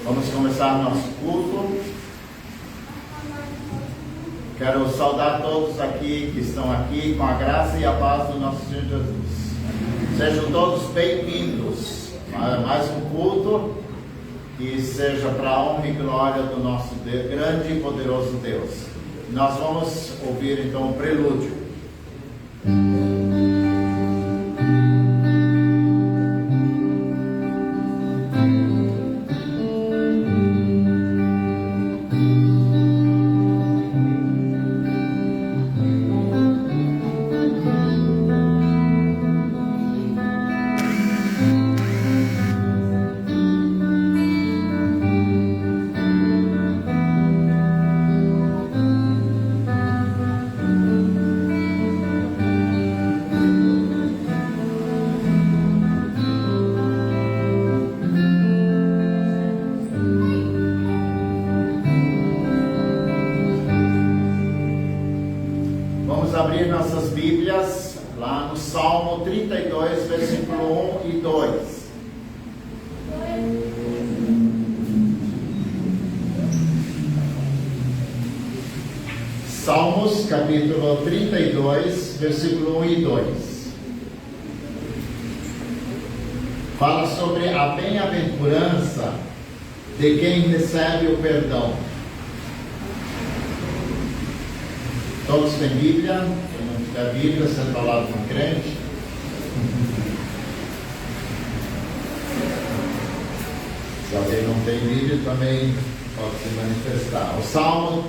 Vamos começar nosso culto. Quero saudar todos aqui que estão aqui com a graça e a paz do nosso Senhor Jesus. Sejam todos bem-vindos a mais um culto que seja para a honra e glória do nosso grande e poderoso Deus. Nós vamos ouvir então o prelúdio. Nossas Bíblias lá no Salmo 32, versículo 1 e 2. Salmos capítulo 32, versículo 1 e 2. Fala sobre a bem-aventurança de quem recebe o perdão. Todos têm Bíblia? Quem não tiver Bíblia, senta ao lado de um crente. Se alguém não tem Bíblia, também pode se manifestar. O Salmo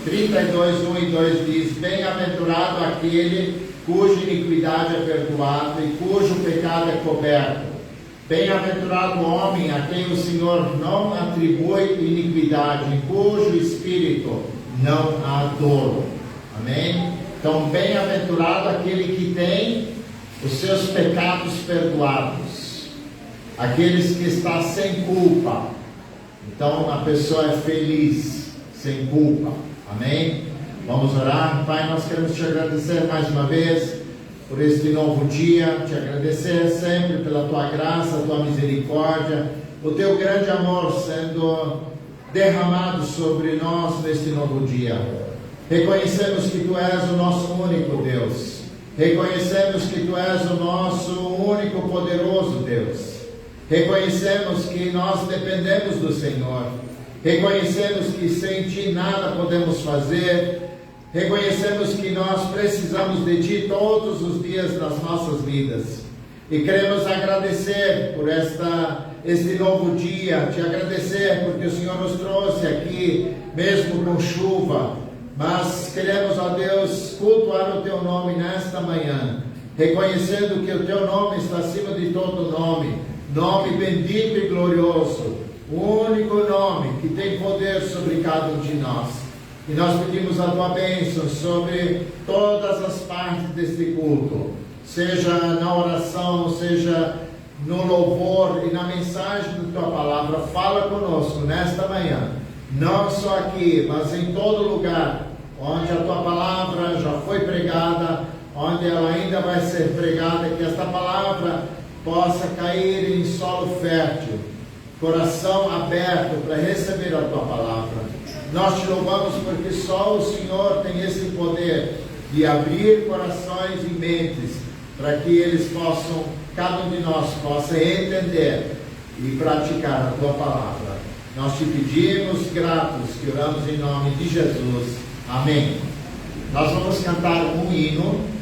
32, 1 e 2 diz: Bem-aventurado aquele cuja iniquidade é perdoada e cujo pecado é coberto. Bem-aventurado o homem a quem o Senhor não atribui iniquidade, cujo espírito não há dolo. Amém? Então, bem-aventurado aquele que tem os seus pecados perdoados, aqueles que estão sem culpa. Então, a pessoa é feliz, sem culpa. Amém? Vamos orar. Pai, nós queremos te agradecer mais uma vez por este novo dia, te agradecer sempre pela tua graça, a tua misericórdia, o teu grande amor sendo derramado sobre nós neste novo dia. Reconhecemos que Tu és o nosso único Deus. Reconhecemos que Tu és o nosso único poderoso Deus. Reconhecemos que nós dependemos do Senhor. Reconhecemos que sem Ti nada podemos fazer. Reconhecemos que nós precisamos de Ti todos os dias das nossas vidas. E queremos agradecer por este novo dia. Te agradecer porque o Senhor nos trouxe aqui, mesmo com chuva. Mas queremos, ó Deus, cultuar o Teu nome nesta manhã, reconhecendo que o Teu nome está acima de todo nome, nome bendito e glorioso, o único nome que tem poder sobre cada um de nós. E nós pedimos a Tua bênção sobre todas as partes deste culto, seja na oração, seja no louvor e na mensagem da Tua palavra. Fala conosco nesta manhã. Não só aqui, mas em todo lugar onde a Tua palavra já foi pregada, onde ela ainda vai ser pregada, que esta palavra possa cair em solo fértil, coração aberto para receber a Tua palavra. Nós te louvamos porque só o Senhor tem esse poder de abrir corações e mentes para que eles possam, cada um de nós possa entender e praticar a Tua palavra. Nós te pedimos, gratos, que oramos em nome de Jesus. Amém. Nós vamos cantar um hino.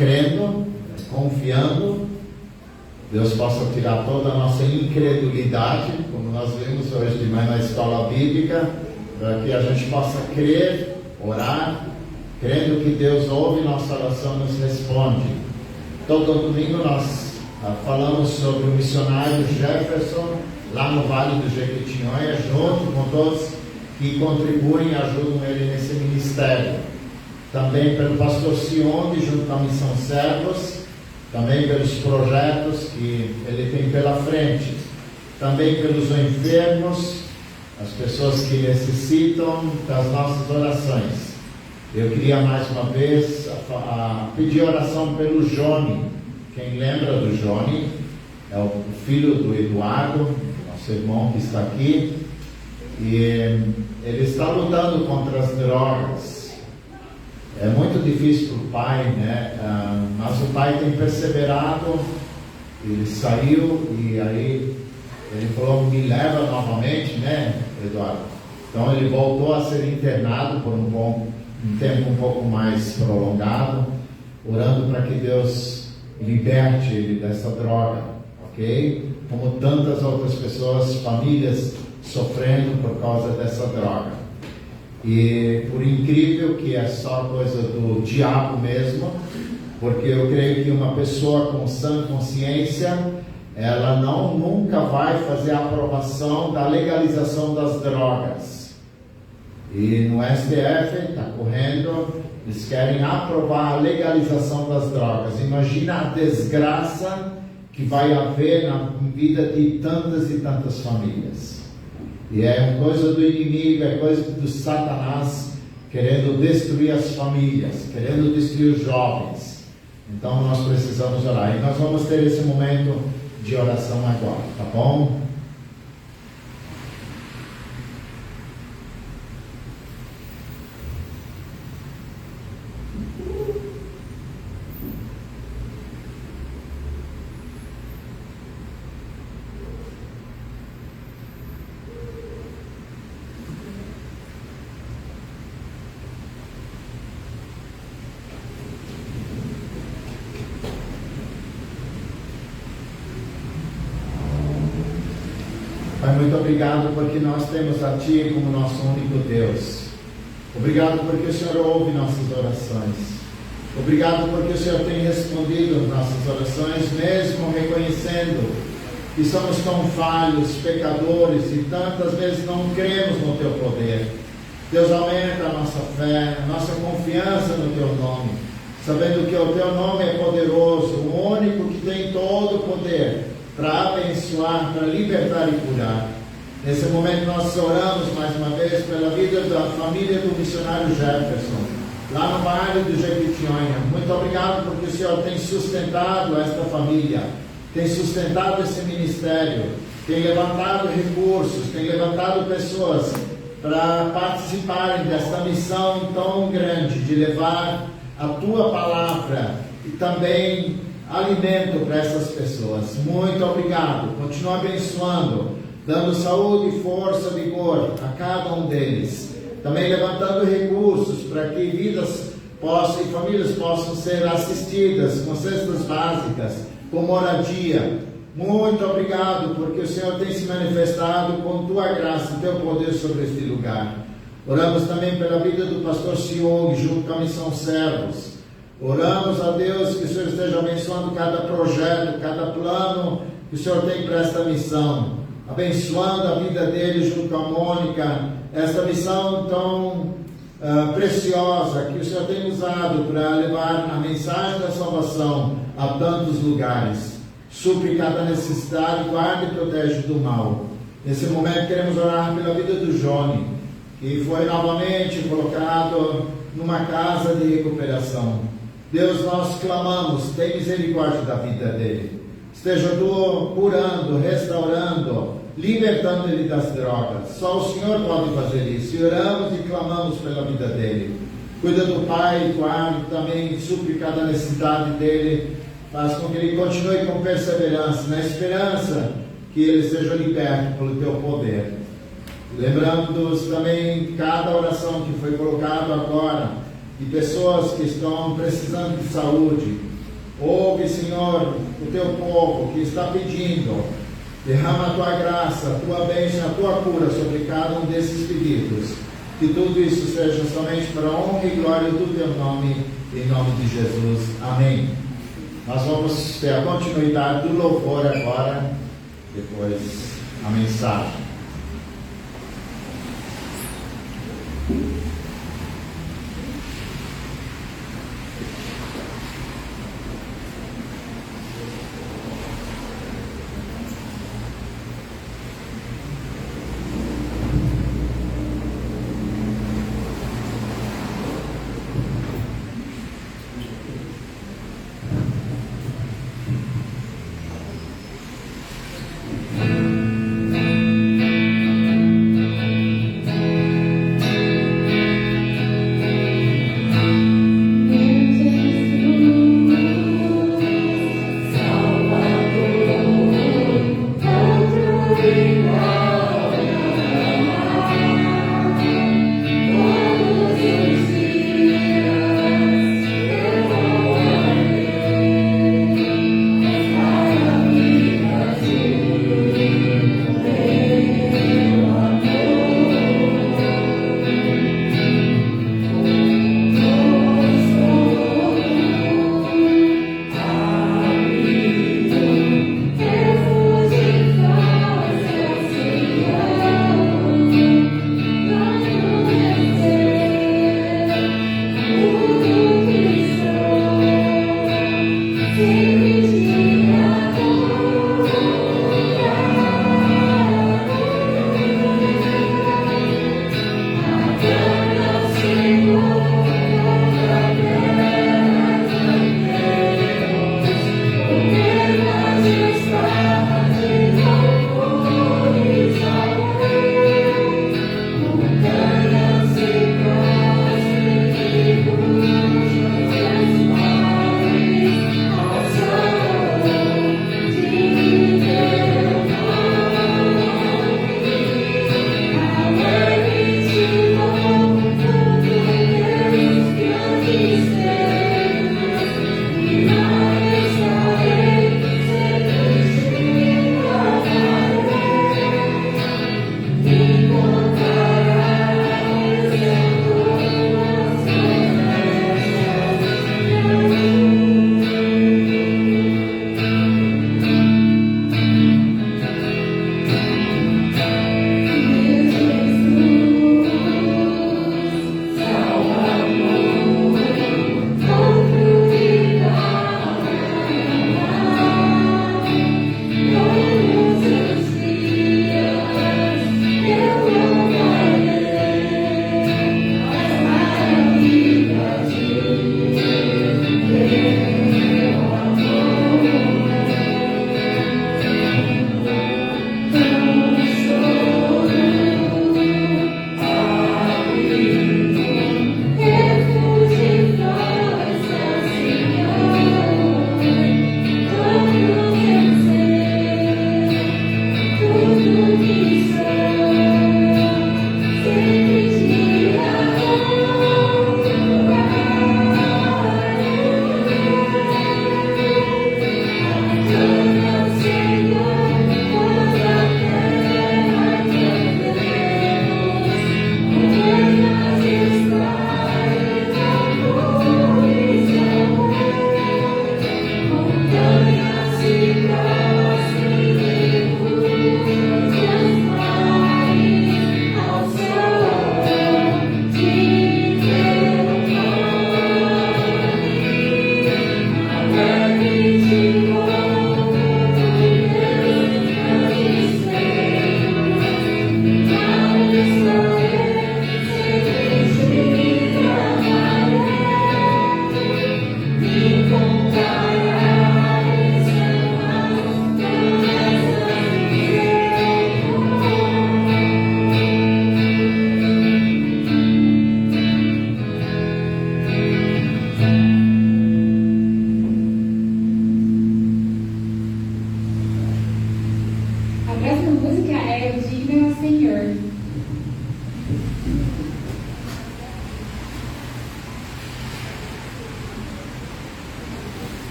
crendo, confiando. Deus possa tirar toda a nossa incredulidade, como nós vimos hoje de manhã na escola bíblica, para que a gente possa crer, orar, crendo que Deus ouve nossa oração e nos responde. Todo domingo nós falamos sobre o missionário Jefferson, lá no Vale do Jequitinhonha, junto com todos que contribuem e ajudam ele nesse ministério. Também pelo pastor Sionde, junto com a Missão Servos, também pelos projetos que ele tem pela frente, também pelos enfermos, as pessoas que necessitam das nossas orações. Eu queria mais uma vez pedir oração pelo Johnny. Quem lembra do Johnny? É o filho do Eduardo, nosso irmão que está aqui, e ele está lutando contra as drogas. É muito difícil para o pai, né? Mas o pai tem perseverado. Ele saiu e aí ele falou: me leva novamente, né, Eduardo? Então ele voltou a ser internado por um tempo um pouco mais prolongado, orando para que Deus liberte ele dessa droga, ok? Como tantas outras pessoas, famílias sofrendo por causa dessa droga. E por incrível que é só coisa do diabo mesmo, porque eu creio que uma pessoa com sã consciência, ela nunca vai fazer a aprovação da legalização das drogas. E no STF está correndo, eles querem aprovar a legalização das drogas. Imagina a desgraça que vai haver na vida de tantas e tantas famílias. E é coisa do inimigo, é coisa do Satanás, querendo destruir as famílias, querendo destruir os jovens. Então nós precisamos orar. E nós vamos ter esse momento de oração agora, tá bom? Pai, muito obrigado porque nós temos a Ti como nosso único Deus. Obrigado porque o Senhor ouve nossas orações. Obrigado porque o Senhor tem respondido nossas orações, mesmo reconhecendo que somos tão falhos, pecadores e tantas vezes não cremos no Teu poder. Deus, aumenta a nossa fé, a nossa confiança no Teu nome, sabendo que o Teu nome é poderoso, o único que tem todo o poder para abençoar, para libertar e curar. Nesse momento nós oramos mais uma vez pela vida da família do missionário Jefferson, lá no Vale do Jequitinhonha. Muito obrigado porque o Senhor tem sustentado esta família, tem sustentado esse ministério, tem levantado recursos, tem levantado pessoas para participarem desta missão tão grande de levar a Tua palavra e também alimento para essas pessoas. Muito obrigado. Continua abençoando, dando saúde, força, vigor a cada um deles. Também levantando recursos para que vidas possam e famílias possam ser assistidas com cestas básicas, com moradia. Muito obrigado porque o Senhor tem se manifestado com Tua graça e Teu poder sobre este lugar. Oramos também pela vida do pastor Sion, junto com a Missão Servos. Oramos a Deus que o Senhor esteja abençoando cada projeto, cada plano que o Senhor tem para esta missão, abençoando a vida dele junto com a Mônica, esta missão tão preciosa que o Senhor tem usado para levar a mensagem da salvação a tantos lugares. Supre cada necessidade, guarde e protege do mal. Nesse momento queremos orar pela vida do Johnny, que foi novamente colocado numa casa de recuperação. Deus, nós clamamos, tem misericórdia da vida dele. Esteja Tu curando, restaurando, libertando ele das drogas. Só o Senhor pode fazer isso. E oramos e clamamos pela vida dele. Cuida do pai, guarde também, supre cada necessidade dele. Faz com que ele continue com perseverança, na esperança que ele seja liberto pelo Teu poder. Lembrando-nos também cada oração que foi colocada agora, de pessoas que estão precisando de saúde, Ouve, Senhor, o teu povo que está pedindo. Derrama a tua graça, a tua bênção, a tua cura sobre cada um desses pedidos. Que tudo isso seja somente para a honra e glória do teu nome, em nome de Jesus. Amém. Nós vamos ter a continuidade do louvor agora, depois a mensagem.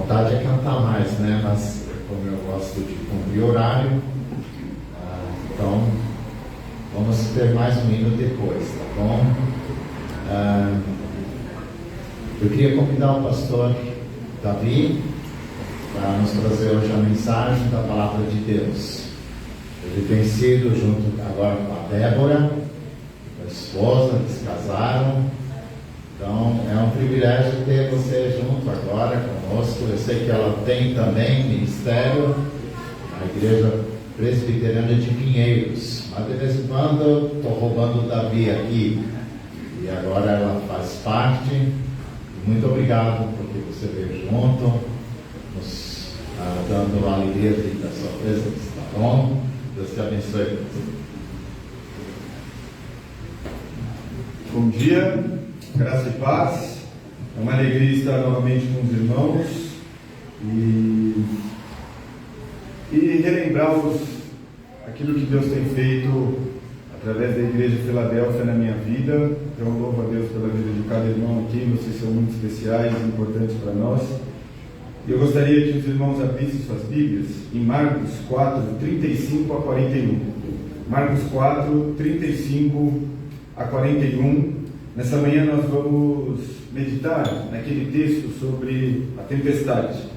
vontade é cantar mais, né? Mas como eu gosto de cumprir horário, então vamos ter mais um hino depois, tá bom? Eu queria convidar o pastor Davi para nos trazer hoje a mensagem da palavra de Deus. Ele tem sido junto agora com a Débora, a esposa, eles casaram. Então é um privilégio ter você junto agora conosco. Eu sei que ela tem também ministério na igreja presbiteriana de Pinheiros, mas de vez em quando estou roubando o Davi aqui, e agora ela faz parte. Muito obrigado porque você veio junto, nos dando a alegria da sua presença, tá bom? Deus te abençoe. Bom dia, graça e paz. É uma alegria estar novamente com os irmãos e relembrar-vos aquilo que Deus tem feito através da Igreja Filadélfia na minha vida. Então, louvo a Deus pela vida de cada irmão aqui. Vocês são muito especiais e importantes para nós. E eu gostaria que os irmãos abrissem suas Bíblias em Marcos 4, 35 a 41. Marcos 4, 35 a 41. Nessa manhã nós vamos meditar naquele texto sobre a tempestade.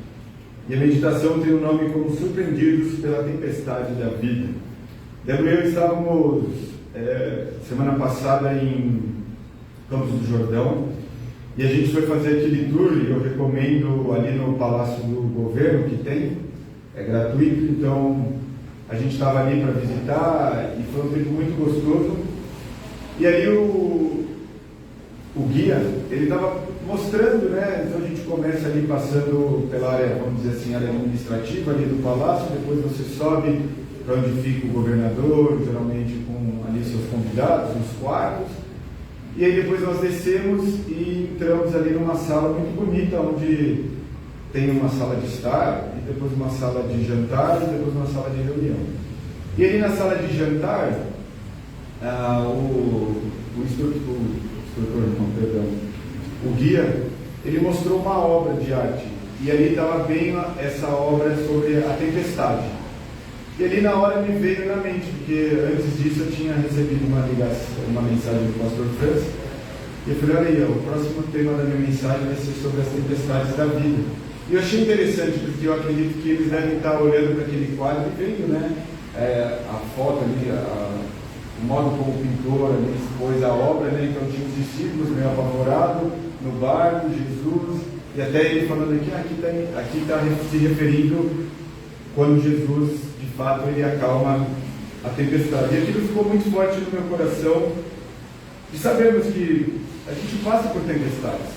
E a meditação tem o nome como Surpreendidos pela Tempestade da Vida. Débora e eu estávamos semana passada em Campos do Jordão, e a gente foi fazer aquele tour, e eu recomendo ali no Palácio do Governo, que tem, é gratuito. Então a gente estava ali para visitar, e foi um tempo muito gostoso. E aí o guia, ele estava mostrando, né? Então a gente começa ali passando pela área, vamos dizer assim, área administrativa ali do palácio, depois você sobe para onde fica o governador, geralmente com ali seus convidados, nos quartos. E aí depois nós descemos e entramos ali numa sala muito bonita, onde tem uma sala de estar, e depois uma sala de jantar, e depois uma sala de reunião. E ali na sala de jantar, o guia, ele mostrou uma obra de arte, e ali estava bem essa obra sobre a tempestade. E ali na hora me veio na mente, porque antes disso eu tinha recebido uma mensagem do pastor Francis, e eu falei, olha aí, o próximo tema da minha mensagem vai ser sobre as tempestades da vida. E eu achei interessante, porque eu acredito que eles devem estar olhando para aquele quadro e vendo, né, a foto ali, o modo como o pintor ali expôs a obra, né? Então tinha os discípulos meio apavorados no barco, Jesus, e até ele falando aqui está se referindo quando Jesus, de fato, ele acalma a tempestade. E aquilo ficou muito forte no meu coração, e sabemos que a gente passa por tempestades.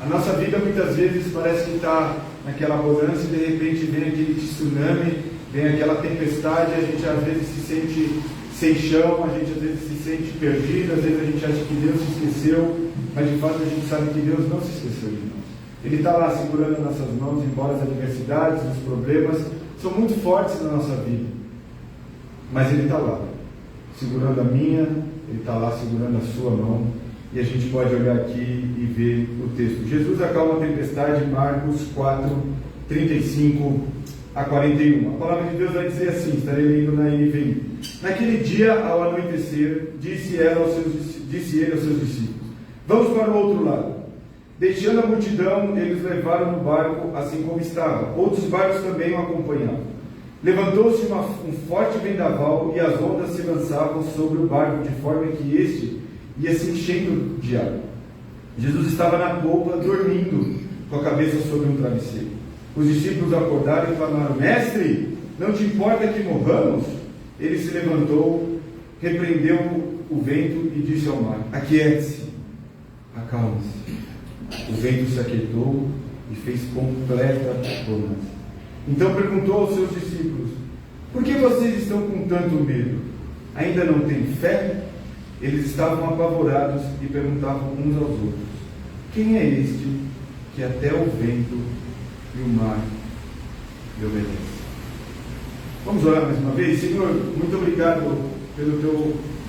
A nossa vida muitas vezes parece que está naquela bonança e de repente vem aquele tsunami, vem aquela tempestade, e a gente às vezes se sente sem chão, a gente às vezes se sente perdido, às vezes a gente acha que Deus se esqueceu, mas de fato a gente sabe que Deus não se esqueceu de nós. Ele está lá segurando nossas mãos, embora as adversidades, os problemas são muito fortes na nossa vida, mas Ele está lá, segurando a minha, Ele está lá segurando a sua mão, e a gente pode olhar aqui e ver o texto. Jesus acalma a tempestade, Marcos 4, 35 a 41. A palavra de Deus vai dizer assim, estarei lendo na NVI. Naquele dia, ao anoitecer, disse ele aos seus discípulos: vamos para o outro lado. Deixando a multidão, eles levaram no barco assim como estava. Outros barcos também o acompanhavam. Levantou-se um forte vendaval e as ondas se lançavam sobre o barco, de forma que este ia se enchendo de água. Jesus estava na polpa, dormindo, com a cabeça sobre um travesseiro. Os discípulos acordaram e clamaram: Mestre, não te importa que morramos? Ele se levantou, repreendeu o vento e disse ao mar: aquiete-se, acalme-se. O vento se aquietou e fez completa bonança. Então perguntou aos seus discípulos: por que vocês estão com tanto medo? Ainda não têm fé? Eles estavam apavorados e perguntavam uns aos outros: quem é este que até o vento e o mar lhe obedecem? Vamos orar mais uma vez. Senhor, muito obrigado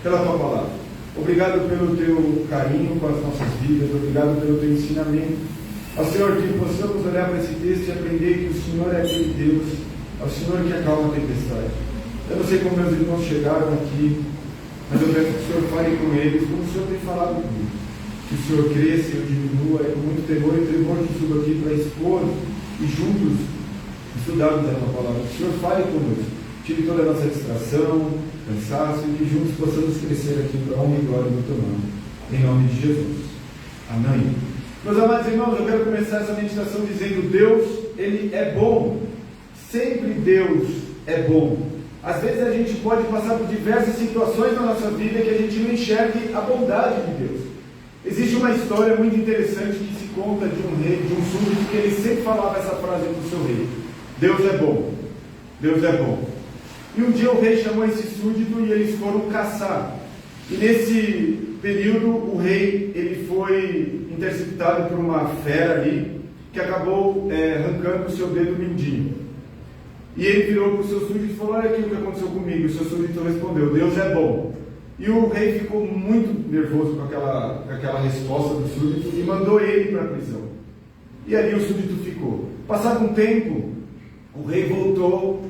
pela tua palavra. Obrigado pelo teu carinho com as nossas vidas. Obrigado pelo teu ensinamento. Ó Senhor, que possamos olhar para esse texto e aprender que o Senhor é aquele Deus, é o Senhor que acalma a tempestade. Eu não sei como meus irmãos chegaram aqui, mas eu peço que o Senhor fale com eles, como o Senhor tem falado comigo. Que o Senhor cresça e eu diminua, com muito temor e tremor que subo aqui para expor e juntos estudarmos a tua palavra. Que o Senhor fale conosco, tire toda a nossa distração, cansaço, e que juntos possamos crescer aqui para a honra e glória do teu nome. Em nome de Jesus. Amém. Meus amados irmãos, eu quero começar essa meditação dizendo: Deus, Ele é bom. Sempre Deus é bom. Às vezes a gente pode passar por diversas situações na nossa vida que a gente não enxergue a bondade de Deus. Existe uma história muito interessante que se conta de um rei, de um súdito, que ele sempre falava essa frase para o seu rei: Deus é bom, Deus é bom. E um dia o rei chamou esse súdito e eles foram caçar. E nesse período o rei ele foi interceptado por uma fera ali, que acabou arrancando o seu dedo mindinho. E ele virou para o seu súdito e falou: olha aqui o que aconteceu comigo. E o seu súdito respondeu: Deus é bom. E o rei ficou muito nervoso com aquela resposta do súdito e mandou ele para a prisão. E ali o súdito ficou. Passado um tempo, o rei voltou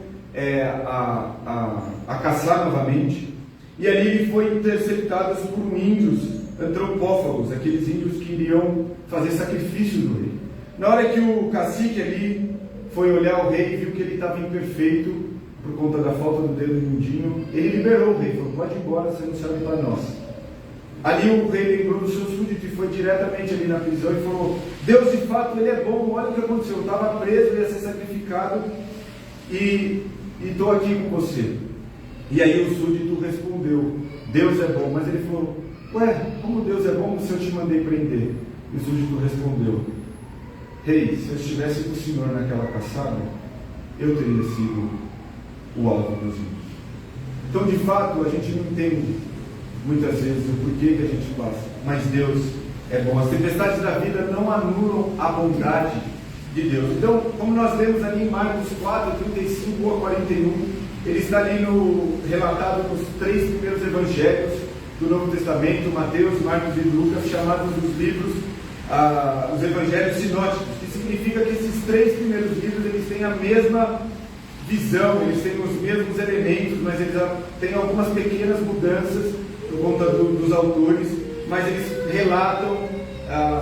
a caçar novamente. E ali ele foi interceptado por índios antropófagos, aqueles índios que iriam fazer sacrifício do rei. Na hora que o cacique ali foi olhar o rei e viu que ele estava imperfeito por conta da falta do dedo mindinho, ele liberou o rei, falou: pode ir embora, você não serve para nós. Ali o rei lembrou do seu súdito e foi diretamente ali na prisão e falou: Deus de fato ele é bom, olha o que aconteceu, eu estava preso, ia ser sacrificado e estou aqui com você. E aí o súdito respondeu: Deus é bom. Mas ele falou: ué, como Deus é bom se eu te mandei prender? E o súdito respondeu: rei, se eu estivesse com o senhor naquela caçada, eu teria sido o alvo dos índios. Então, de fato, a gente não entende muitas vezes o porquê que a gente passa, mas Deus é bom. As tempestades da vida não anulam a bondade de Deus. Então, como nós lemos ali em Marcos 4, 35 a 41, ele está ali relatado nos 3 primeiros evangelhos do Novo Testamento, Mateus, Marcos e Lucas, chamados os livros, os evangelhos sinóticos, que significa que esses 3 primeiros livros eles têm a mesma visão, eles têm os mesmos elementos, mas eles têm algumas pequenas mudanças por conta dos autores, mas eles relatam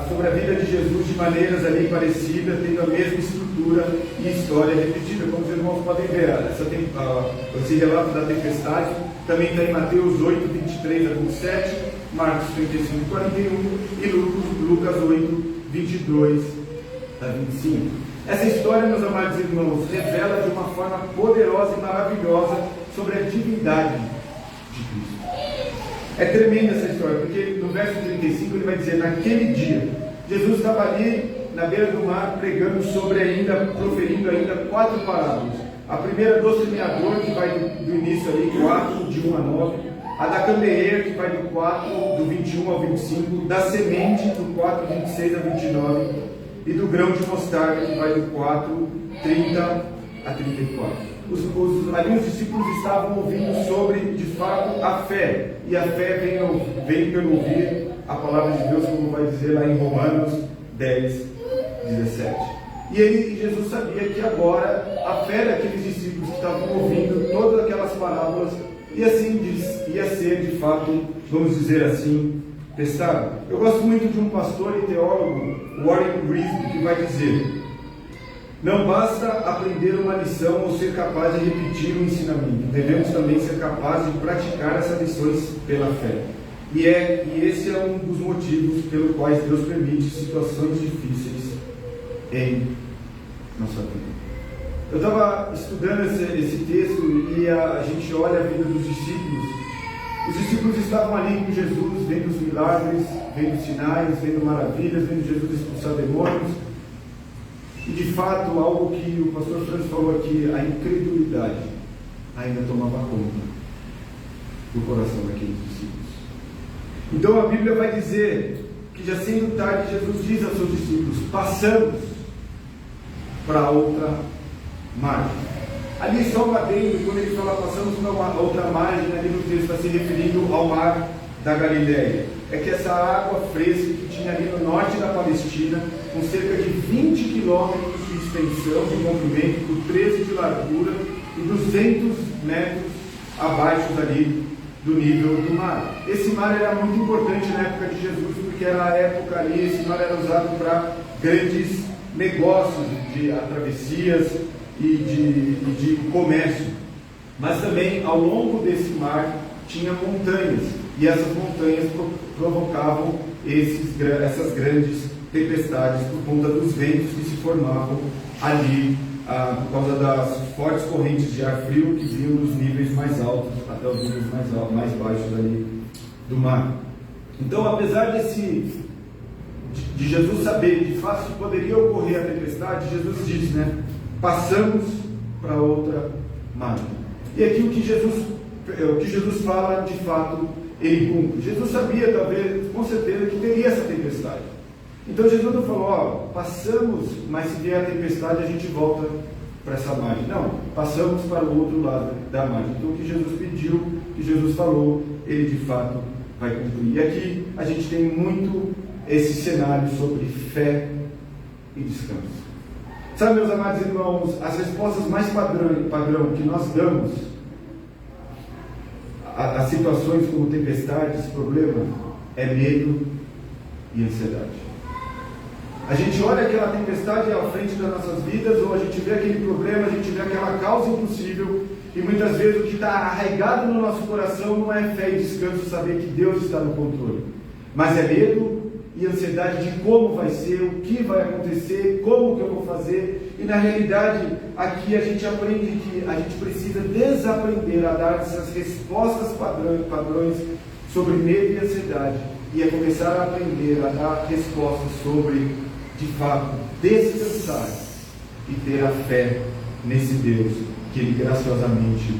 sobre a vida de Jesus de maneiras ali parecidas, tendo a mesma estrutura e história repetida, como os irmãos podem ver. Esse relato da tempestade também está em Mateus 8, 23 a 27, Marcos 35, 41 e Lucas 8, 22 a 25. Essa história, meus amados irmãos, revela de uma forma poderosa e maravilhosa sobre a divindade de Cristo. É tremenda essa história, porque no verso 35 ele vai dizer: naquele dia, Jesus estava ali na beira do mar, pregando proferindo ainda 4 parábolas. A primeira do semeador, que vai do início ali, 4, de 1 a 9. A da candeeira, que vai do 4, do 21 ao 25. Da semente, do 4, 26 a 29. E do grão de mostarda, que vai do 4, 30 a 34. Ali os discípulos estavam ouvindo sobre, de fato, a fé. E a fé vem pelo ouvir a palavra de Deus, como vai dizer lá em Romanos 10, 17. E Jesus sabia que agora a fé daqueles discípulos que estavam ouvindo todas aquelas parábolas ia ser, de fato, vamos dizer assim, testada. Eu gosto muito de um pastor e teólogo, Warren Wiersbe, que vai dizer: não basta aprender uma lição ou ser capaz de repetir um ensinamento, devemos também ser capazes de praticar essas lições pela fé. E esse é um dos motivos pelos quais Deus permite situações difíceis em nossa vida. Eu estava estudando esse texto e a gente olha a vida dos discípulos. Os discípulos estavam ali com Jesus, vendo os milagres, vendo sinais, vendo maravilhas, vendo Jesus expulsar demônios. E de fato, algo que o pastor Franz falou aqui, a incredulidade ainda tomava conta do coração daqueles discípulos. Então a Bíblia vai dizer que, já sendo tarde, Jesus diz aos seus discípulos: passamos para outra margem. Ali só um adendo, quando ele fala passamos para outra margem, ali no texto está se referindo ao mar da Galileia. É que essa água fresca que tinha ali no norte da Palestina com cerca de 20 quilômetros de extensão, de comprimento, por 13 de largura e 200 metros abaixo dali do nível do mar. Esse mar era muito importante na época de Jesus, porque era a época ali, esse mar era usado para grandes negócios de travessias e de comércio. Mas também, ao longo desse mar, tinha montanhas, e essas montanhas provocavam essas grandes tempestades por conta dos ventos que se formavam ali, por causa das fortes correntes de ar frio que vinham dos níveis mais altos até os níveis mais baixos ali do mar. Então, apesar de Jesus saber de fato que poderia ocorrer a tempestade, Jesus diz, passamos para outra margem. E aqui o que Jesus fala, de fato, ele cumpre. Jesus sabia, talvez, com certeza, que teria essa tempestade. Então Jesus não falou, passamos, mas se vier a tempestade a gente volta para essa margem. Não, passamos para o outro lado da margem. Então o que Jesus pediu, o que Jesus falou, ele de fato vai cumprir. E aqui a gente tem muito esse cenário sobre fé e descanso. Sabe, meus amados irmãos, as respostas mais padrão que nós damos a situações como tempestades, problema, é medo e ansiedade. A gente olha aquela tempestade à frente das nossas vidas, ou a gente vê aquele problema, a gente vê aquela causa impossível, e muitas vezes o que está arraigado no nosso coração não é fé e descanso, saber que Deus está no controle, mas é medo e ansiedade de como vai ser, o que vai acontecer, como que eu vou fazer. E na realidade, aqui a gente aprende que a gente precisa desaprender a dar essas respostas padrões sobre medo e ansiedade, e a começar a aprender a dar respostas sobre, de fato, descansar e ter a fé nesse Deus que Ele graciosamente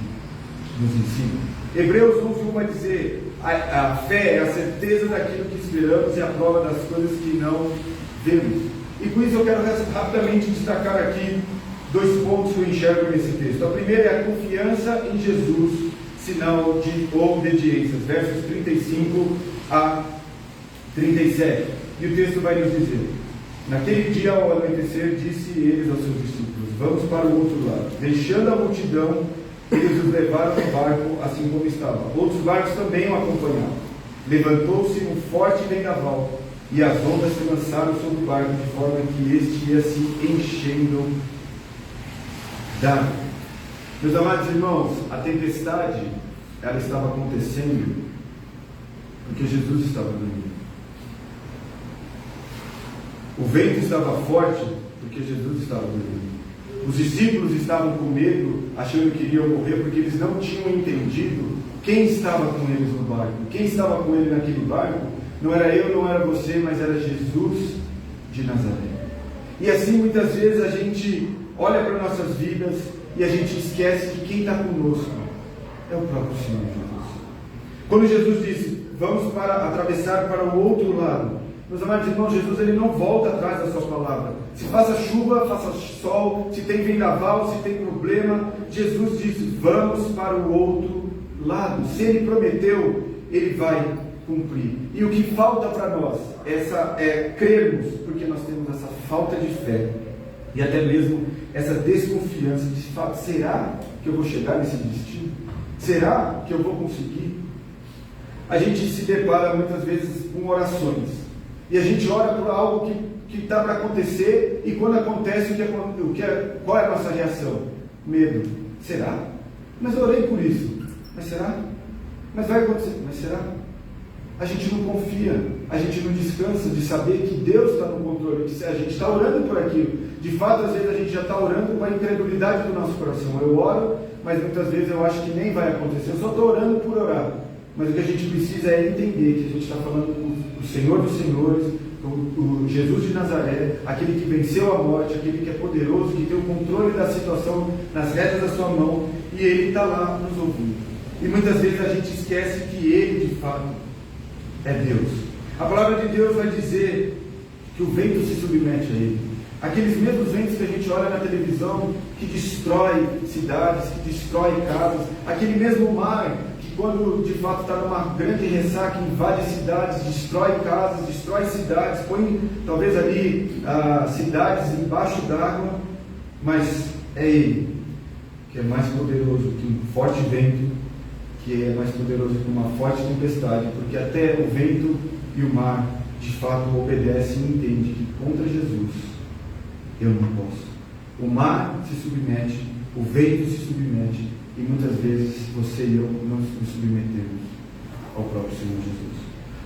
nos ensina. Hebreus 11:1 vai dizer: a fé é a certeza daquilo que esperamos e a prova das coisas que não vemos. E com isso eu quero rapidamente destacar aqui 2 pontos que eu enxergo nesse texto. A primeira é a confiança em Jesus, sinal de obediência, versos 35 a 37. E o texto vai nos dizer: naquele dia, ao anoitecer, disse eles aos seus discípulos: vamos para o outro lado. Deixando a multidão, eles os levaram no barco assim como estava. Outros barcos também o acompanharam. Levantou-se um forte vendaval, e as ondas se lançaram sobre o barco, de forma que este ia se enchendo d'água. Meus amados irmãos, a tempestade, ela estava acontecendo porque Jesus estava dormindo. O vento estava forte porque Jesus estava dormindo. Os discípulos estavam com medo, achando que iriam morrer, porque eles não tinham entendido quem estava com eles no barco. Quem estava com ele naquele barco não era eu, não era você, mas era Jesus de Nazaré. E assim, muitas vezes, a gente olha para nossas vidas e a gente esquece que quem está conosco é o próprio Senhor Jesus. Quando Jesus disse: vamos atravessar para o outro lado, meus amados irmãos, Jesus ele não volta atrás da sua palavra. Se faça chuva, faça sol, se tem vendaval, se tem problema, Jesus diz: vamos para o outro lado. Se Ele prometeu, Ele vai cumprir. E o que falta para nós é crermos, porque nós temos essa falta de fé e até mesmo essa desconfiança de fato: será que eu vou chegar nesse destino? Será que eu vou conseguir? A gente se depara muitas vezes com orações, e a gente ora por algo que está para acontecer, e quando acontece, qual é a nossa reação? Medo. Será? Mas eu orei por isso. Mas será? Mas vai acontecer. Mas será? A gente não confia, a gente não descansa de saber que Deus está no controle, que a gente está orando por aquilo. De fato, às vezes a gente já está orando com a incredulidade do nosso coração. Eu oro, mas muitas vezes eu acho que nem vai acontecer. Eu só estou orando por orar. Mas o que a gente precisa é entender que a gente está falando com o Senhor dos Senhores, o Jesus de Nazaré, aquele que venceu a morte, aquele que é poderoso, que tem o controle da situação nas rédeas da sua mão, e Ele está lá nos ouvindo. E muitas vezes a gente esquece que Ele, de fato, é Deus. A palavra de Deus vai dizer que o vento se submete a Ele. Aqueles mesmos ventos que a gente olha na televisão, que destrói cidades, que destrói casas, aquele mesmo mar que quando de fato está numa grande ressaca, invade cidades, destrói casas, destrói cidades, põe talvez ali cidades embaixo d'água, mas é Ele que é mais poderoso que um forte vento, que é mais poderoso que uma forte tempestade, porque até o vento e o mar de fato obedecem e entendem que contra Jesus eu não posso. O mar se submete, o vento se submete, e muitas vezes você e eu não nos submetemos ao próprio Senhor Jesus.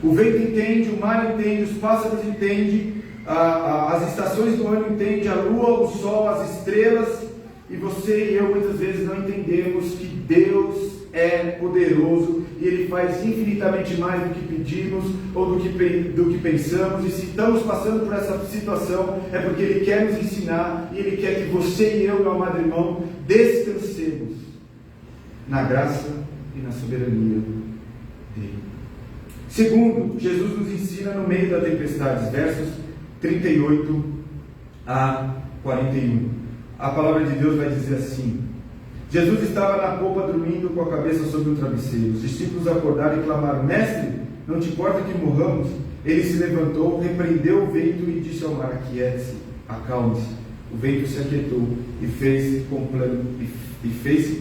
O vento entende, o mar entende, os pássaros entendem, as estações do ano entendem, a lua, o sol, as estrelas, e você e eu muitas vezes não entendemos que Deus é poderoso e Ele faz infinitamente mais do que pedimos ou do que pensamos. E se estamos passando por essa situação, é porque Ele quer nos ensinar e Ele quer que você e eu, meu amado irmão, descansemos na graça e na soberania dEle. Segundo, Jesus nos ensina no meio da tempestade, versos 38 a 41. A palavra de Deus vai dizer assim: Jesus estava na popa dormindo com a cabeça sobre o travesseiro. Os discípulos acordaram e clamaram: Mestre, não te importa que morramos? Ele se levantou, repreendeu o vento e disse ao mar: Aquiete-se, acalme-se. O vento se aquietou e fez-se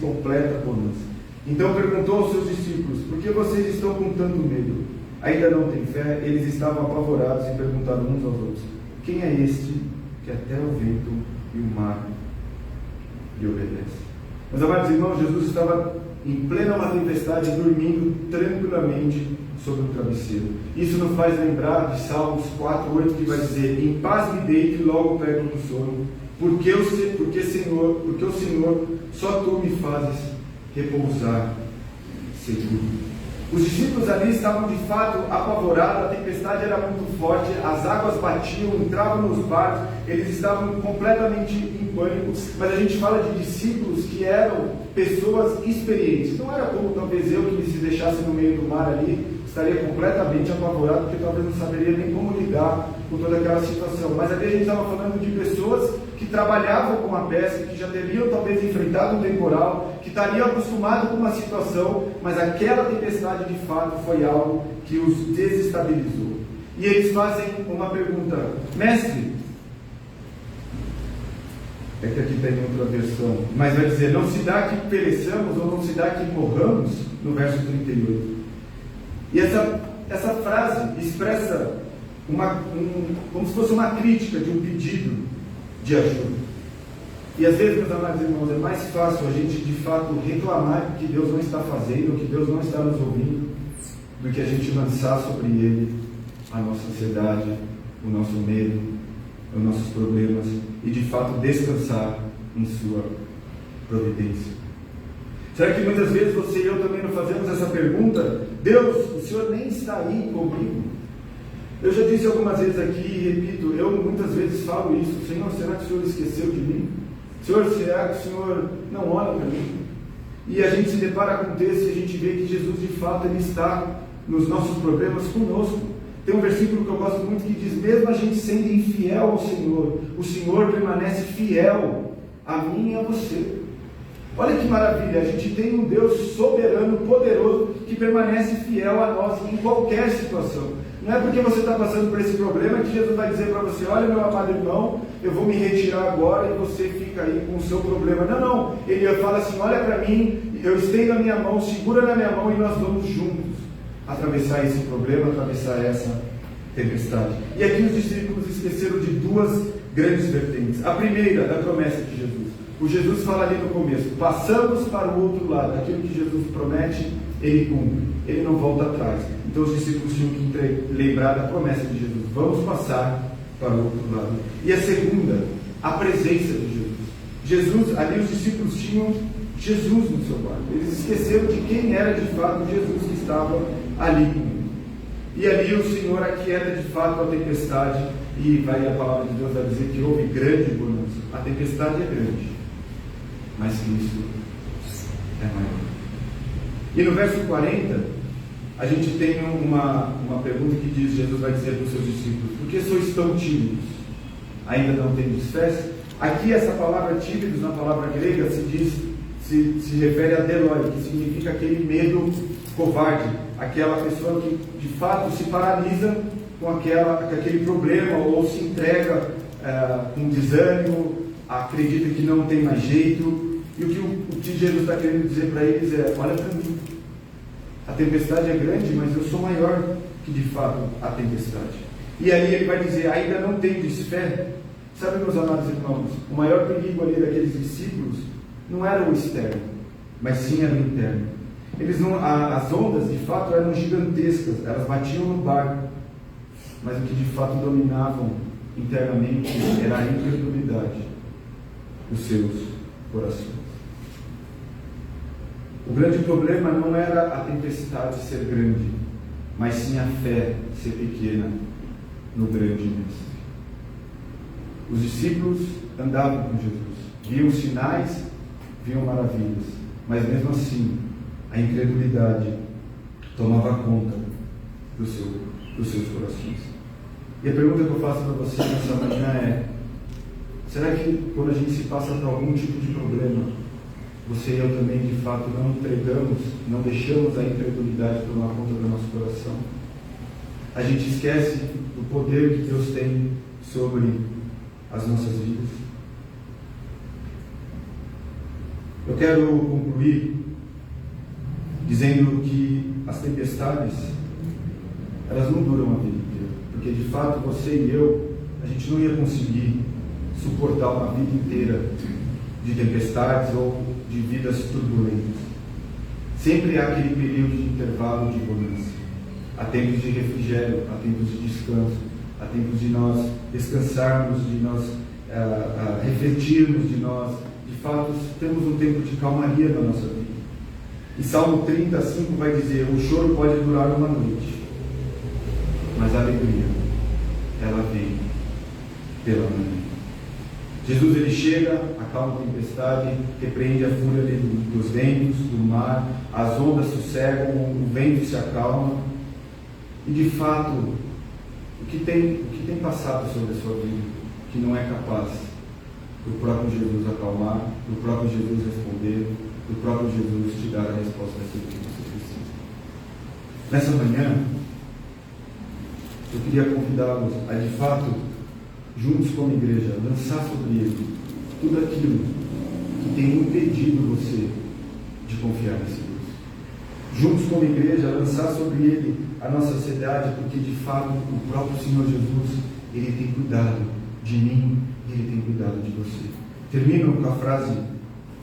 completa bonança. Então perguntou aos seus discípulos: Por que vocês estão com tanto medo? Ainda não têm fé? Eles estavam apavorados e perguntaram uns aos outros: Quem é este que até o vento e o mar lhe obedecem? Meus amados irmãos, Jesus estava em plena uma tempestade, dormindo tranquilamente sobre um travesseiro. Isso nos faz lembrar de Salmos 4:8, que vai dizer: Em paz me deito e logo pego no sono, porque o Senhor, só Tu me fazes repousar seguro. Os discípulos ali estavam de fato apavorados, a tempestade era muito forte, as águas batiam, entravam nos barcos, eles estavam completamente em pânico. Mas a gente fala de discípulos que eram pessoas experientes. Não era como talvez eu, que se deixasse no meio do mar ali, estaria completamente apavorado, porque talvez não saberia nem como lidar com toda aquela situação. Mas ali a gente estava falando de pessoas que trabalhavam com a pesca, que já teriam talvez enfrentado um temporal, que estariam acostumados com uma situação, mas aquela tempestade de fato foi algo que os desestabilizou. E eles fazem uma pergunta: Mestre, é que aqui tem outra versão, mas vai dizer: não se dá que pereçamos ou não se dá que morramos, no verso 38. E essa frase expressa como se fosse uma crítica de um pedido de ajuda. E às vezes, meus amados irmãos, é mais fácil a gente de fato reclamar que Deus não está fazendo, que Deus não está nos ouvindo, do que a gente lançar sobre Ele a nossa ansiedade, o nosso medo, os nossos problemas, e de fato descansar em Sua providência. Será que muitas vezes você e eu também não fazemos essa pergunta? Deus, o Senhor nem está aí comigo? Eu já disse algumas vezes aqui e repito, eu muitas vezes falo isso: Senhor, será que o Senhor esqueceu de mim? Senhor, será que o Senhor não olha para mim? E a gente se depara com o texto e a gente vê que Jesus de fato Ele está nos nossos problemas conosco. Tem um versículo que eu gosto muito que diz: mesmo a gente sendo infiel ao Senhor, o Senhor permanece fiel a mim e a você. Olha que maravilha, a gente tem um Deus soberano, poderoso, que permanece fiel a nós em qualquer situação. Não é porque você está passando por esse problema que Jesus vai dizer para você: olha, meu amado irmão, eu vou me retirar agora e você fica aí com o seu problema. Não, não. Ele fala assim: olha para mim, eu estendo a minha mão, segura na minha mão e nós vamos juntos atravessar esse problema, atravessar essa tempestade. E aqui os discípulos esqueceram de duas grandes vertentes. A primeira, da promessa de Jesus. O Jesus fala ali no começo: passamos para o outro lado. Aquilo que Jesus promete, Ele cumpre. Ele não volta atrás. Então os discípulos tinham que lembrar da promessa de Jesus: vamos passar para o outro lado. E a segunda, a presença de Jesus. Jesus, ali os discípulos tinham Jesus no seu barco. Eles esqueceram de quem era de fato Jesus que estava ali com ele. E ali o Senhor aquieta de fato a tempestade. E vai a palavra de Deus vai dizer que houve grande bonança. A tempestade é grande, mas Cristo é maior. E no verso 40, a gente tem uma pergunta que diz: Jesus vai dizer para os seus discípulos: por que sois tão tímidos? Ainda não tendes fé? Aqui essa palavra tímidos, na palavra grega, se diz se refere a deloi, que significa aquele medo covarde, aquela pessoa que de fato se paralisa com aquele problema ou se entrega com desânimo, acredita que não tem mais jeito. E o que Jesus está querendo dizer para eles é: olha para mim, a tempestade é grande, mas eu sou maior que de fato a tempestade. E aí ele vai dizer: ainda não tendes fé? Sabe, meus amados irmãos, o maior perigo ali daqueles discípulos não era o externo, mas sim era o interno. As ondas de fato eram gigantescas, elas batiam no barco, mas o que de fato dominavam internamente era a incredulidade dos seus corações. O grande problema não era a tempestade ser grande, mas sim a fé ser pequena no grande mestre. Os discípulos andavam com Jesus, viam sinais, viam maravilhas, mas mesmo assim a incredulidade tomava conta dos seus corações. E a pergunta que eu faço para você nessa manhã é: será que quando a gente se passa por algum tipo de problema, você e eu também de fato não entregamos, não deixamos a incredulidade tomar conta do nosso coração? A gente esquece do poder que Deus tem sobre as nossas vidas. Eu quero concluir dizendo que as tempestades, elas não duram a vida inteira, porque de fato você e eu, a gente não ia conseguir suportar uma vida inteira de tempestades ou de vidas turbulentas. Sempre há aquele período de intervalo de bonança. Há tempos de refrigério, há tempos de descanso, há tempos de nós descansarmos, de nós refletirmos, de nós, de fato, temos um tempo de calmaria na nossa vida. E Salmo 35 vai dizer: o choro pode durar uma noite, mas a alegria, ela vem pela manhã. Jesus, ele chega, acalma a tempestade, repreende a fúria dos ventos, do mar, as ondas sossegam, o vento se acalma. E de fato, o que tem passado sobre a sua vida, que não é capaz do próprio Jesus acalmar, do próprio Jesus responder, do próprio Jesus te dar a resposta daquilo que você precisa. Nessa manhã, eu queria convidá-los a de fato, juntos como igreja, lançar sobre ele tudo aquilo que tem impedido você de confiar nesse Deus. Juntos como igreja, lançar sobre ele a nossa ansiedade, porque de fato o próprio Senhor Jesus, ele tem cuidado de mim, ele tem cuidado de você. Termino com a frase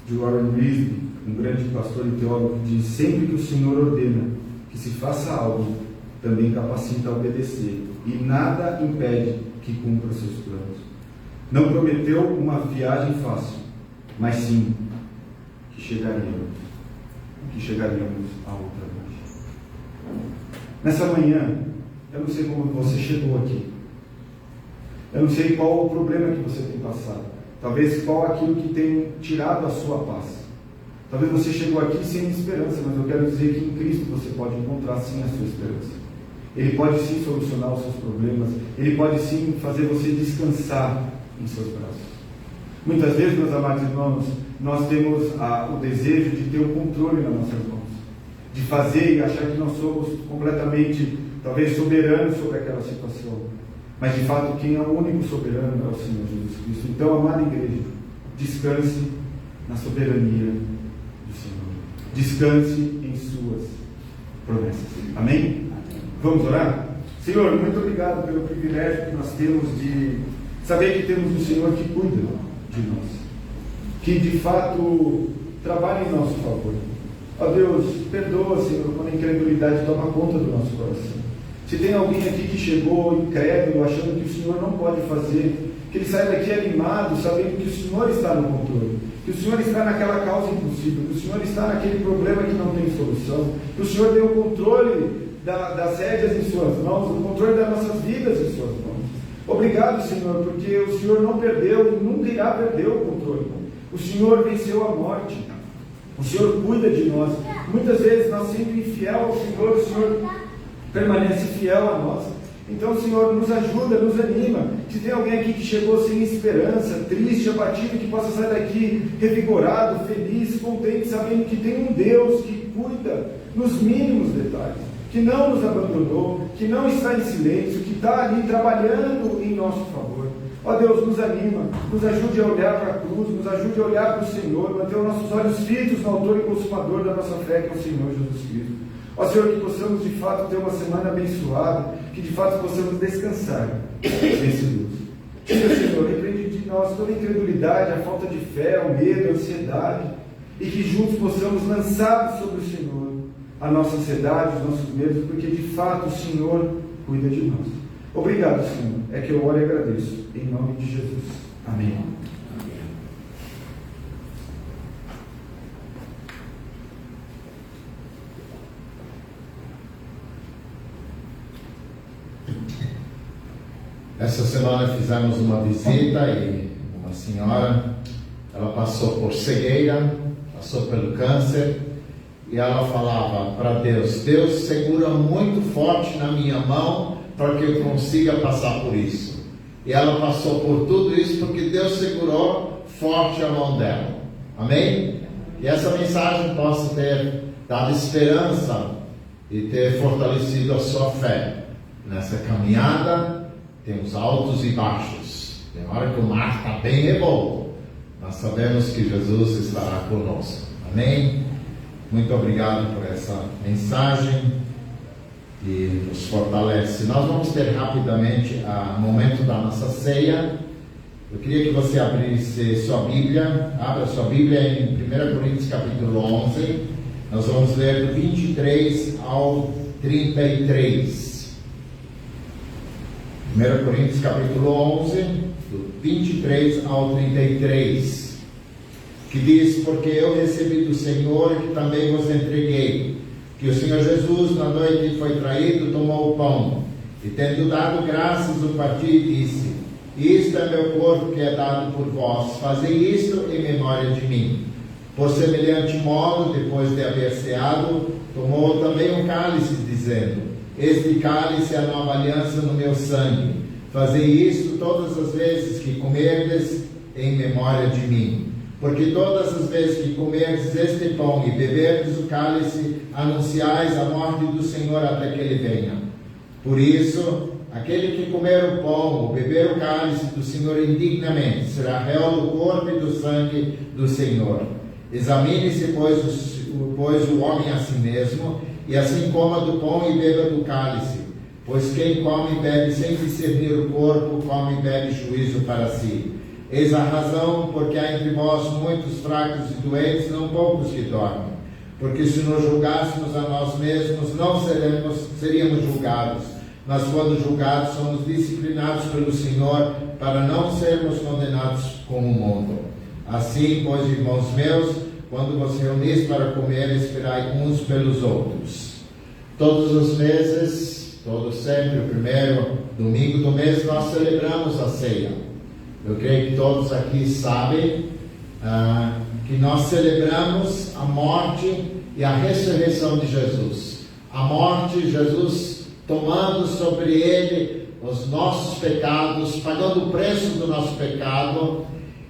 de Warren Wiersbe, um grande pastor e teólogo, que diz: sempre que o Senhor ordena que se faça algo, também capacita a obedecer, e nada impede que cumpra seus planos. Não prometeu uma viagem fácil, mas sim que chegaríamos a outra noite. Nessa manhã, eu não sei como você chegou aqui. Eu não sei qual o problema que você tem passado. Talvez qual aquilo que tem tirado a sua paz. Talvez você chegou aqui sem esperança, mas eu quero dizer que em Cristo você pode encontrar sim a sua esperança. Ele pode sim solucionar os seus problemas. Ele pode sim fazer você descansar em seus braços. Muitas vezes, meus amados irmãos, nós temos o desejo de ter o controle nas nossas mãos, de fazer e achar que nós somos completamente, talvez, soberanos sobre aquela situação. Mas de fato, quem é o único soberano é o Senhor Jesus Cristo. Então, amada igreja, descanse na soberania do Senhor. Descanse em suas promessas. Amém? Vamos orar? Senhor, muito obrigado pelo privilégio que nós temos de saber que temos um Senhor que cuida de nós, que de fato trabalha em nosso favor. Ó Deus, perdoa, Senhor, quando a incredulidade toma conta do nosso coração. Se tem alguém aqui que chegou incrédulo, achando que o Senhor não pode fazer, que ele saia daqui animado, sabendo que o Senhor está no controle, que o Senhor está naquela causa impossível, que o Senhor está naquele problema que não tem solução, que o Senhor tem o controle das rédeas em suas mãos, o controle das nossas vidas em suas mãos. Obrigado, Senhor, porque o Senhor não perdeu e nunca irá perder o controle. O Senhor venceu a morte. O Senhor cuida de nós. Muitas vezes nós sendo infiel ao Senhor, o Senhor permanece fiel a nós. Então, Senhor, nos ajuda, nos anima. Se tem alguém aqui que chegou sem esperança, triste, abatido, que possa sair daqui revigorado, feliz, contente, sabendo que tem um Deus que cuida nos mínimos detalhes, que não nos abandonou, que não está em silêncio, que está ali trabalhando em nosso favor. Ó Deus, nos anima, nos ajude a olhar para a cruz, nos ajude a olhar para o Senhor, manter os nossos olhos fitos no autor e consumador da nossa fé, que é o Senhor Jesus Cristo. Ó Senhor, que possamos de fato ter uma semana abençoada, que de fato possamos descansar nesse Deus. Tira, Senhor, repreende de nós toda a incredulidade, a falta de fé, o medo, a ansiedade, e que juntos possamos lançar sobre o Senhor a nossa ansiedade, os nossos medos, porque de fato o Senhor cuida de nós. Obrigado, Senhor, é que eu oro e agradeço, em nome de Jesus. Amém. Essa semana fizemos uma visita e uma senhora, ela passou por cegueira, passou pelo câncer, e ela falava para Deus: Deus segura muito forte na minha mão para que eu consiga passar por isso. E ela passou por tudo isso porque Deus segurou forte a mão dela. Amém? E essa mensagem possa ter dado esperança e ter fortalecido a sua fé nessa caminhada. Tem os altos e baixos, tem hora que o mar está bem revolto, nós sabemos que Jesus estará conosco. Amém? Muito obrigado por essa mensagem que nos fortalece. Nós vamos ter rapidamente o momento da nossa ceia. Eu queria que você abrisse sua Bíblia, abra sua Bíblia em 1 Coríntios capítulo 11, nós vamos ler do 23 ao 33. 1 Coríntios capítulo 11, do 23 ao 33, que diz: porque eu recebi do Senhor que também vos entreguei, que o Senhor Jesus, na noite que foi traído, tomou o pão, e tendo dado graças, o partiu e disse: isto é meu corpo que é dado por vós, fazei isto em memória de mim. Por semelhante modo, depois de haver ceado, tomou também um cálice, dizendo: este cálice é a nova aliança no meu sangue. Fazei isto todas as vezes que comerdes em memória de mim. Porque todas as vezes que comerdes este pão e beberdes o cálice, anunciais a morte do Senhor até que Ele venha. Por isso, aquele que comer o pão ou beber o cálice do Senhor indignamente, será réu do corpo e do sangue do Senhor. Examine-se, pois, o homem a si mesmo, e assim coma do pão e beba do cálice. Pois quem come e bebe sem discernir o corpo, come e bebe juízo para si. Eis a razão, porque há entre vós muitos fracos e doentes, não poucos que dormem. Porque se nos julgássemos a nós mesmos, não seríamos julgados. Mas quando julgados, somos disciplinados pelo Senhor, para não sermos condenados com o mundo. Assim, pois, irmãos meus, quando vos reunis para comer, esperai uns pelos outros. Todos os meses, sempre, o primeiro domingo do mês, nós celebramos a ceia. Eu creio que todos aqui sabem que nós celebramos a morte e a ressurreição de Jesus. A morte, Jesus tomando sobre ele os nossos pecados, pagando o preço do nosso pecado.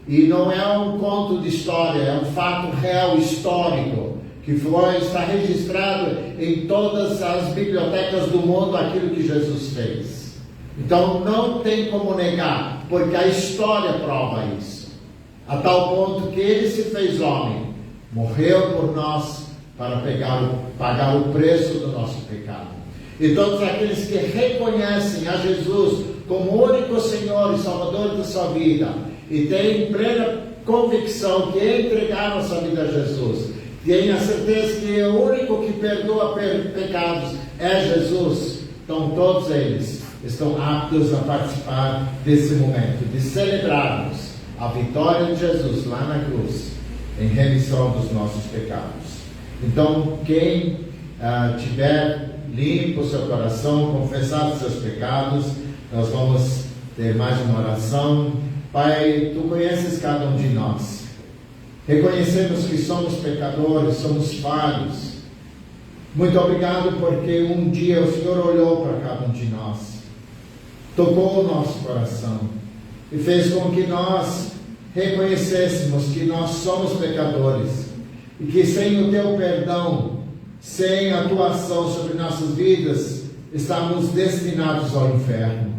E não é um conto de história, é um fato real, histórico, que está registrado em todas as bibliotecas do mundo, aquilo que Jesus fez. Então não tem como negar, porque a história prova isso. A tal ponto que ele se fez homem, morreu por nós para pagar o preço do nosso pecado. E todos aqueles que reconhecem a Jesus como o único Senhor e Salvador da sua vida, e têm plena convicção que entregaram sua vida a Jesus, têm a certeza que o único que perdoa pecados é Jesus, então todos eles estão aptos a participar desse momento, de celebrarmos a vitória de Jesus lá na cruz, em remissão dos nossos pecados. Então, quem tiver limpo o seu coração, confessado os seus pecados, nós vamos ter mais uma oração. Pai, Tu conheces cada um de nós. Reconhecemos que somos pecadores, somos falhos. Muito obrigado porque um dia o Senhor olhou para cada um de nós tocou o nosso coração e fez com que nós reconhecêssemos que nós somos pecadores e que sem o teu perdão, sem a tua ação sobre nossas vidas, estamos destinados ao inferno.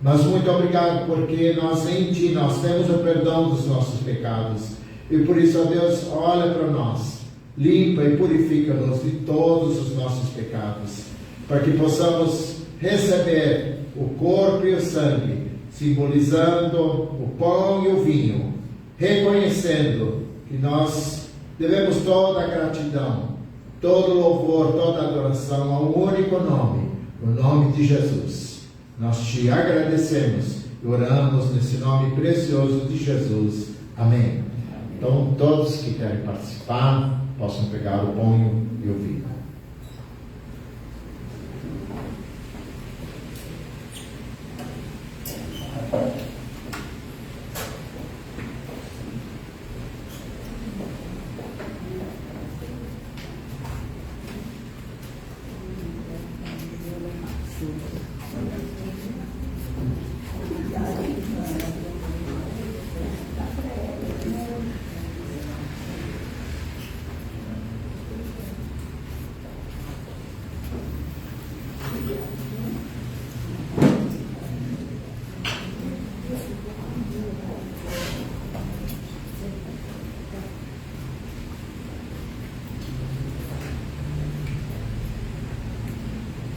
Mas muito obrigado, porque nós em Ti, nós temos o perdão dos nossos pecados. E por isso, ó Deus, olha para nós, limpa e purifica-nos de todos os nossos pecados, para que possamos receber o corpo e o sangue, simbolizando o pão e o vinho, reconhecendo que nós devemos toda a gratidão, todo louvor, toda adoração ao único nome, o nome de Jesus. Nós te agradecemos e oramos nesse nome precioso de Jesus. Amém. Então, todos que querem participar, possam pegar o pão e o vinho.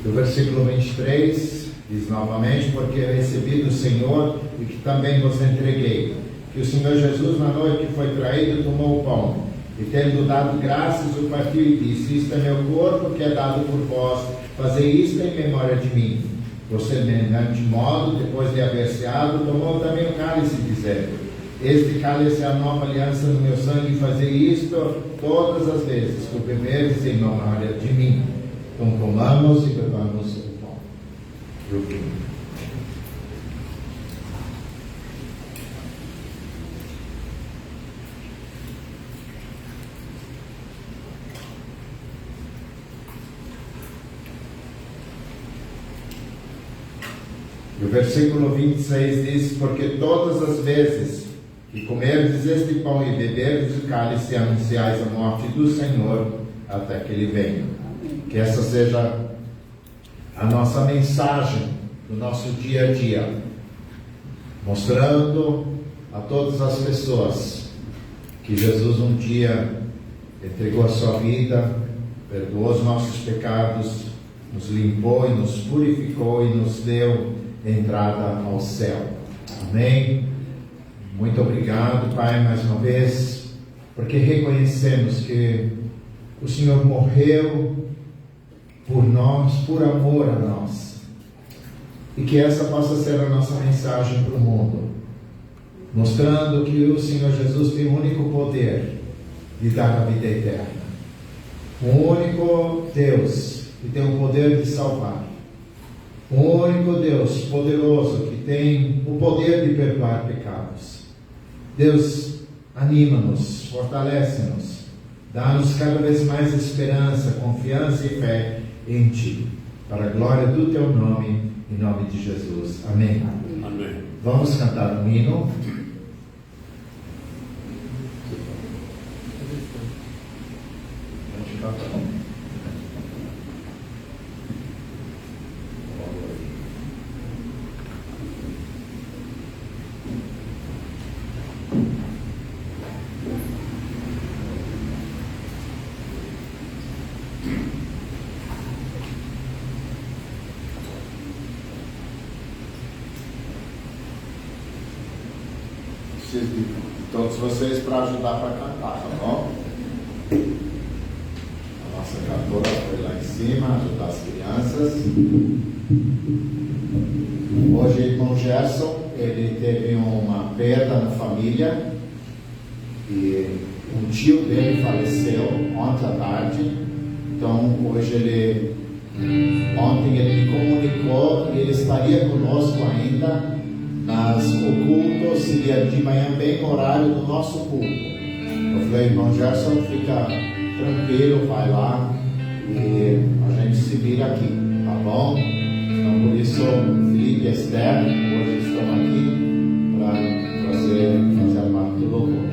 O versículo 23 diz novamente: porque eu recebi do Senhor e que também vos entreguei, que o Senhor Jesus, na noite que foi traído, tomou o pão, e tendo dado graças, o partiu e disse: isto é meu corpo, que é dado por vós, fazei isto em memória de mim. Por semelhante modo, depois de haver ceado, tomou também o cálice, dizendo: este cálice é a nova aliança no meu sangue, e fazei isto todas as vezes que o beberdes em memória de mim. Então comamos e bebamos o pão e o vinho. E o versículo 26 diz: porque todas as vezes que comerdes este pão e beberdes o cálice, anunciais a morte do Senhor até que Ele venha. Que essa seja a nossa mensagem do nosso dia a dia, mostrando a todas as pessoas que Jesus um dia entregou a sua vida, perdoou os nossos pecados, nos limpou e nos purificou e nos deu entrada ao céu. Amém? Muito obrigado, Pai, mais uma vez, porque reconhecemos que o Senhor morreu por nós, por amor a nós, e que essa possa ser a nossa mensagem para o mundo, mostrando que o Senhor Jesus tem o único poder de dar a vida eterna, o único Deus que tem o poder de salvar, o único Deus poderoso que tem o poder de perdoar pecados. Deus, anima-nos, fortalece-nos, dá-nos cada vez mais esperança, confiança e fé em Ti, para a glória do Teu nome, em nome de Jesus. Amém. Amém. Vamos cantar um hino. Preciso de todos vocês para ajudar para cantar, tá bom? A nossa cantora foi lá em cima ajudar as crianças. Hoje o irmão Gerson, ele teve uma perda na família e um tio dele faleceu ontem à tarde. Então hoje ontem ele me comunicou que ele estaria conosco ainda, mas o culto seria de manhã bem no horário do nosso culto. Eu falei: irmão Gerson, fica tranquilo, vai lá e a gente se vira aqui, tá bom? Então Por isso, Felipe e Esther hoje estão aqui para fazer parte do louvor.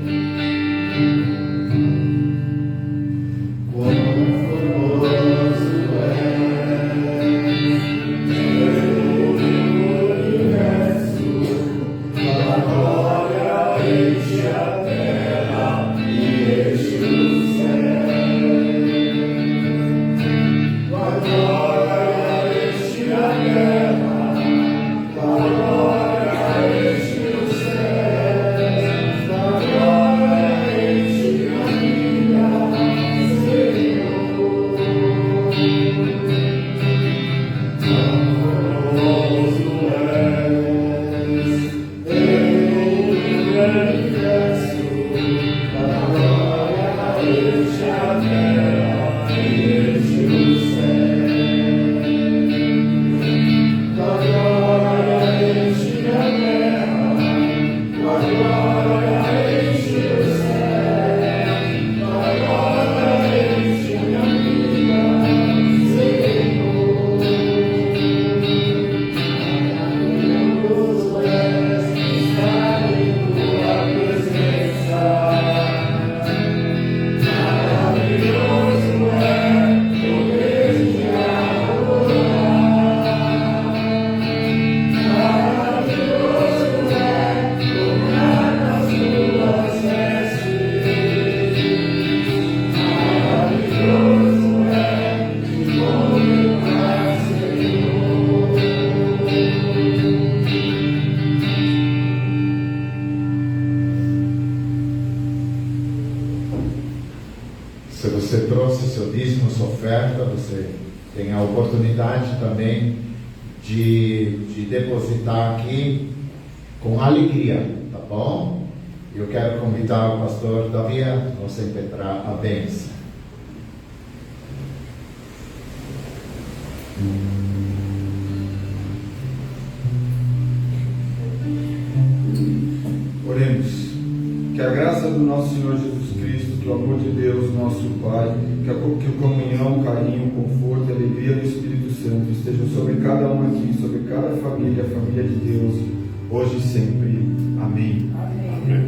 Se você trouxe seu dízimo, sua oferta, você tem a oportunidade também de depositar aqui com alegria, tá bom? Eu quero convidar o pastor Davi a nos impetrar a bênção. Oremos. Que a graça do nosso Senhor Jesus Cristo, que o amor de Deus, nosso Pai, que a comunhão, o carinho, o conforto e a alegria do Espírito Santo estejam sobre cada um aqui, sobre cada família, a família de Deus, hoje e sempre. Amém. Amém.